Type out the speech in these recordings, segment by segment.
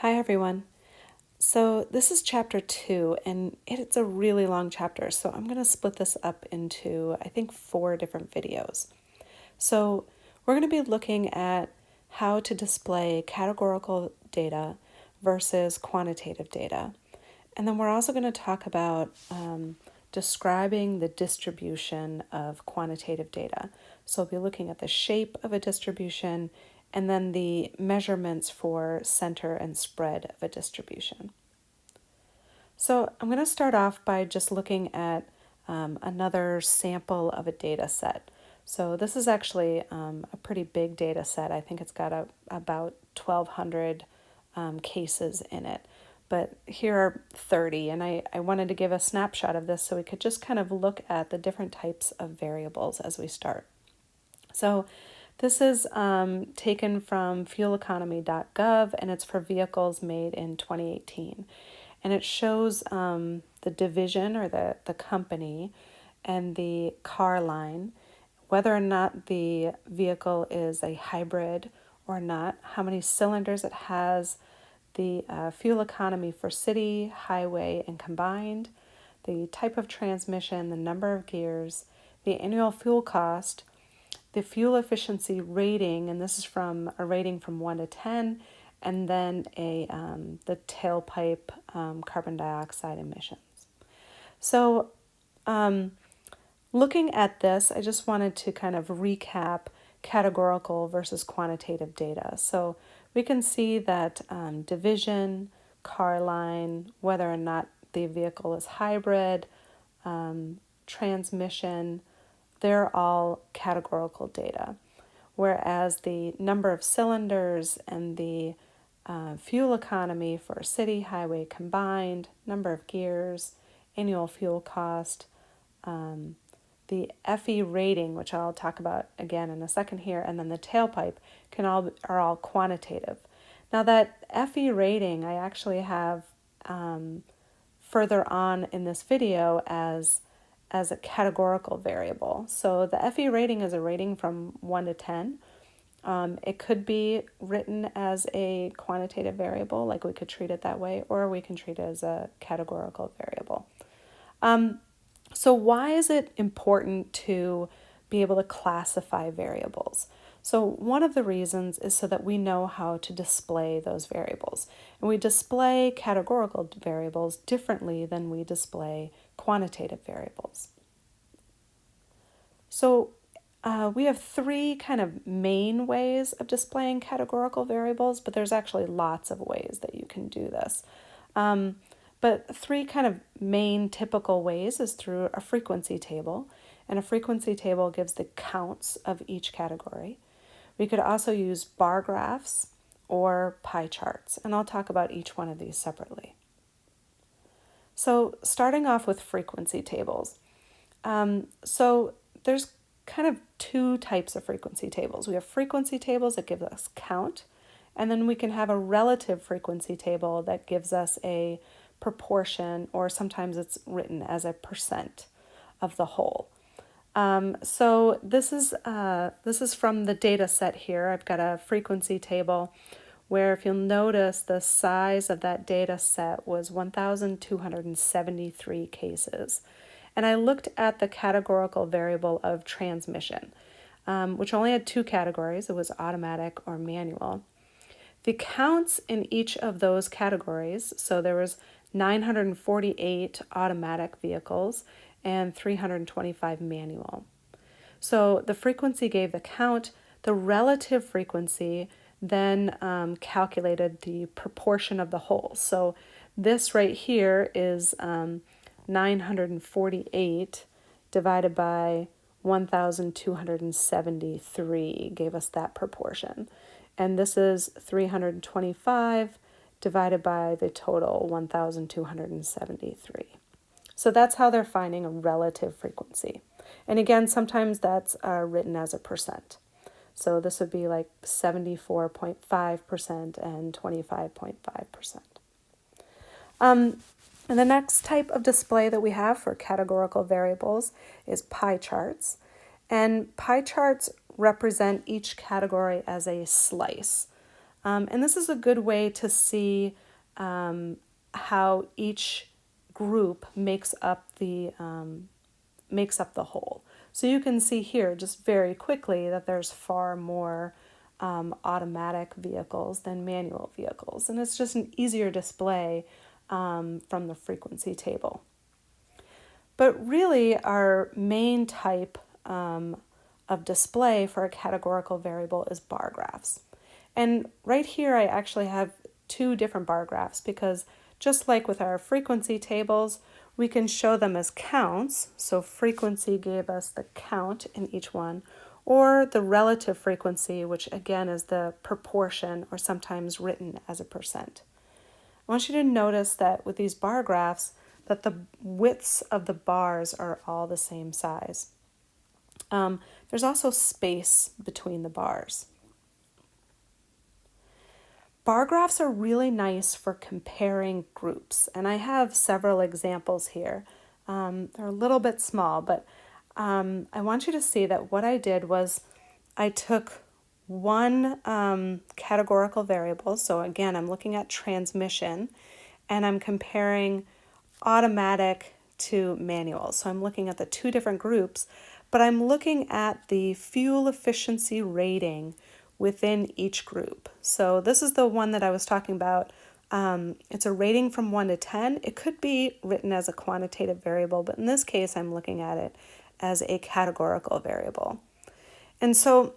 Hi everyone. So this is chapter 2 and it's a really long chapter, so I'm going to split this up into I think 4 different videos. So we're going to be looking at how to display categorical data versus quantitative data. And then we're also going to talk about describing the distribution of quantitative data. So we'll be looking at the shape of a distribution and then the measurements for center and spread of a distribution. So I'm going to start off by just looking at another sample of a data set. So this is actually a pretty big data set. I think it's got about 1,200 cases in it. But here are 30, and I wanted to give a snapshot of this so we could just kind of look at the different types of variables as we start. So this is taken from fueleconomy.gov, and it's for vehicles made in 2018. And it shows the division or the company and the car line, whether or not the vehicle is a hybrid or not, how many cylinders it has, the fuel economy for city, highway, and combined, the type of transmission, the number of gears, the annual fuel cost, the fuel efficiency rating, and this is from a rating from 1 to 10, and then the tailpipe carbon dioxide emissions. So looking at this, I just wanted to kind of recap categorical versus quantitative data. So we can see that division, car line, whether or not the vehicle is hybrid, transmission, they're all categorical data. Whereas the number of cylinders and the fuel economy for city, highway combined, number of gears, annual fuel cost, the FE rating, which I'll talk about again in a second here, and then the tailpipe are all quantitative. Now that FE rating I actually have further on in this video as a categorical variable. So the FE rating is a rating from 1 to 10. It could be written as a quantitative variable, like we could treat it that way, or we can treat it as a categorical variable. So why is it important to be able to classify variables? So one of the reasons is so that we know how to display those variables. And we display categorical variables differently than we display quantitative variables. So we have 3 kind of main ways of displaying categorical variables, but there's actually lots of ways that you can do this. But 3 kind of main typical ways is through a frequency table, and a frequency table gives the counts of each category. We could also use bar graphs or pie charts, and I'll talk about each one of these separately. So starting off with frequency tables. So there's kind of 2 types of frequency tables. We have frequency tables that give us count, and then we can have a relative frequency table that gives us a proportion, or sometimes it's written as a percent of the whole. So this is from the data set here. I've got a frequency table where, if you'll notice, the size of that data set was 1,273 cases. And I looked at the categorical variable of transmission, which only had 2 categories. It was automatic or manual. The counts in each of those categories, so there was 948 automatic vehicles and 325 manual. So the frequency gave the count. The relative frequency then calculated the proportion of the whole. So this right here is 948 divided by 1,273 gave us that proportion. And this is 325 divided by the total 1,273. So that's how they're finding a relative frequency. And again, sometimes that's written as a percent. So this would be like 74.5% and 25.5%. And the next type of display that we have for categorical variables is pie charts. And pie charts represent each category as a slice. And this is a good way to see how each group makes up the whole. So you can see here just very quickly that there's far more automatic vehicles than manual vehicles, and it's just an easier display from the frequency table. But really, our main type of display for a categorical variable is bar graphs. And right here, I actually have two different bar graphs because just like with our frequency tables, we can show them as counts. So frequency gave us the count in each one, or the relative frequency, which again is the proportion or sometimes written as a percent. I want you to notice that with these bar graphs, that the widths of the bars are all the same size. There's also space between the bars. Bar graphs are really nice for comparing groups, and I have several examples here. They're a little bit small, but I want you to see that what I did was I took one categorical variable. So again, I'm looking at transmission, and I'm comparing automatic to manual. So I'm looking at the two different groups, but I'm looking at the fuel efficiency rating within each group. So this is the one that I was talking about. It's a rating from 1 to 10. It could be written as a quantitative variable, but in this case, I'm looking at it as a categorical variable. And so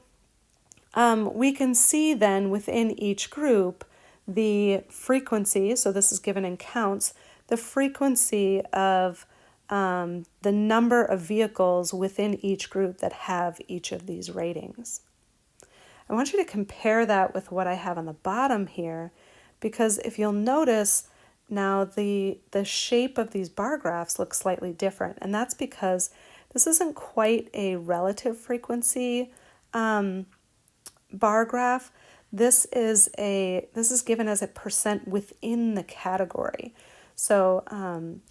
we can see then within each group the frequency, so this is given in counts, the frequency of the number of vehicles within each group that have each of these ratings. I want you to compare that with what I have on the bottom here, because if you'll notice now the shape of these bar graphs looks slightly different, and that's because this isn't quite a relative frequency bar graph. This is given as a percent within the category. So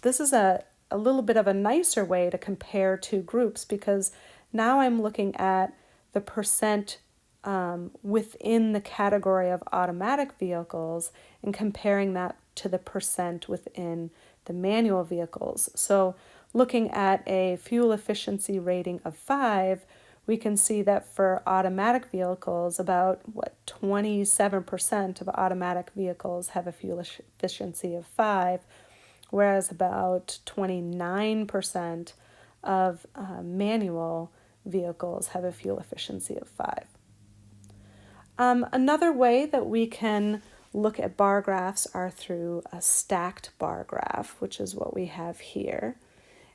this is a little bit of a nicer way to compare two groups, because now I'm looking at the percent within the category of automatic vehicles and comparing that to the percent within the manual vehicles. So looking at a fuel efficiency rating of 5, we can see that for automatic vehicles, about 27% of automatic vehicles have a fuel efficiency of 5, whereas about 29% of manual vehicles have a fuel efficiency of 5. Another way that we can look at bar graphs are through a stacked bar graph, which is what we have here.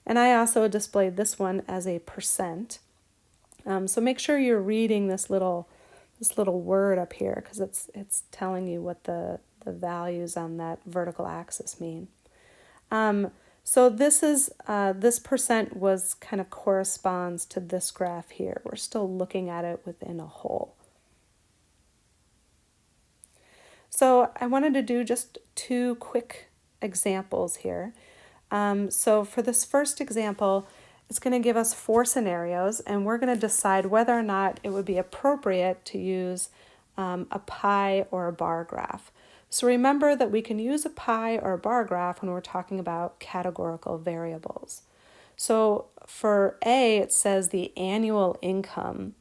And I also displayed this one as a percent. So make sure you're reading this little word up here, because it's telling you what the values on that vertical axis mean. So this percent was kind of corresponds to this graph here. We're still looking at it within a whole. So I wanted to do just two quick examples here. So for this first example, it's going to give us 4 scenarios, and we're going to decide whether or not it would be appropriate to use a pie or a bar graph. So remember that we can use a pie or a bar graph when we're talking about categorical variables. So for A, it says the annual income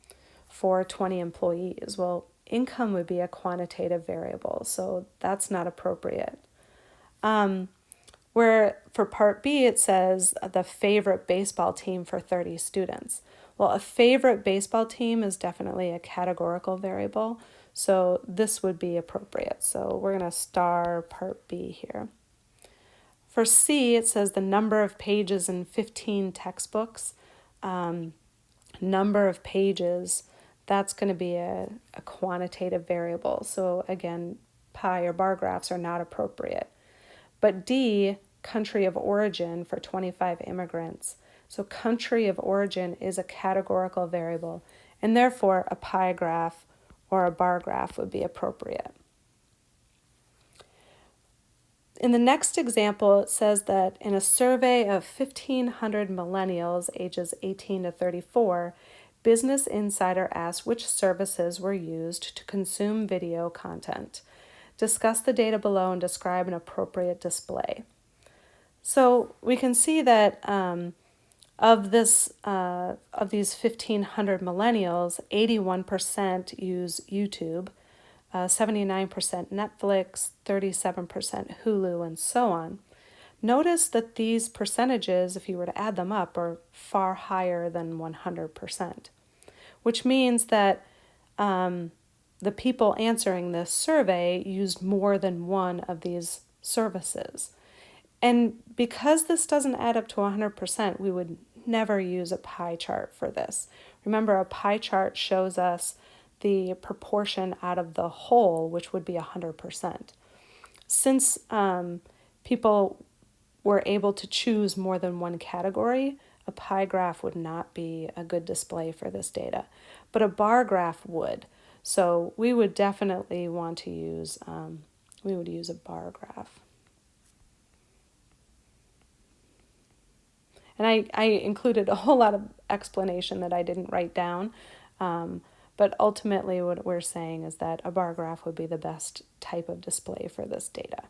for 20 employees. Well, income would be a quantitative variable, so that's not appropriate. Where for part B, it says the favorite baseball team for 30 students. Well, a favorite baseball team is definitely a categorical variable, so this would be appropriate. So we're going to star part B here. For C, it says the number of pages in 15 textbooks. Number of pages, that's going to be a quantitative variable. So again, pie or bar graphs are not appropriate. But D, country of origin for 25 immigrants. So country of origin is a categorical variable, and therefore a pie graph or a bar graph would be appropriate. In the next example, it says that in a survey of 1,500 millennials ages 18 to 34, Business Insider asked which services were used to consume video content. Discuss the data below and describe an appropriate display. So we can see that of these 1,500 millennials, 81% use YouTube, 79% Netflix, 37% Hulu, and so on. Notice that these percentages, if you were to add them up, are far higher than 100%, which means that the people answering this survey used more than one of these services. And because this doesn't add up to 100%, we would never use a pie chart for this. Remember, a pie chart shows us the proportion out of the whole, which would be 100%. Since people were able to choose more than one category, a pie graph would not be a good display for this data, but a bar graph would. So we would definitely want to use, a bar graph. And I included a whole lot of explanation that I didn't write down, but ultimately what we're saying is that a bar graph would be the best type of display for this data.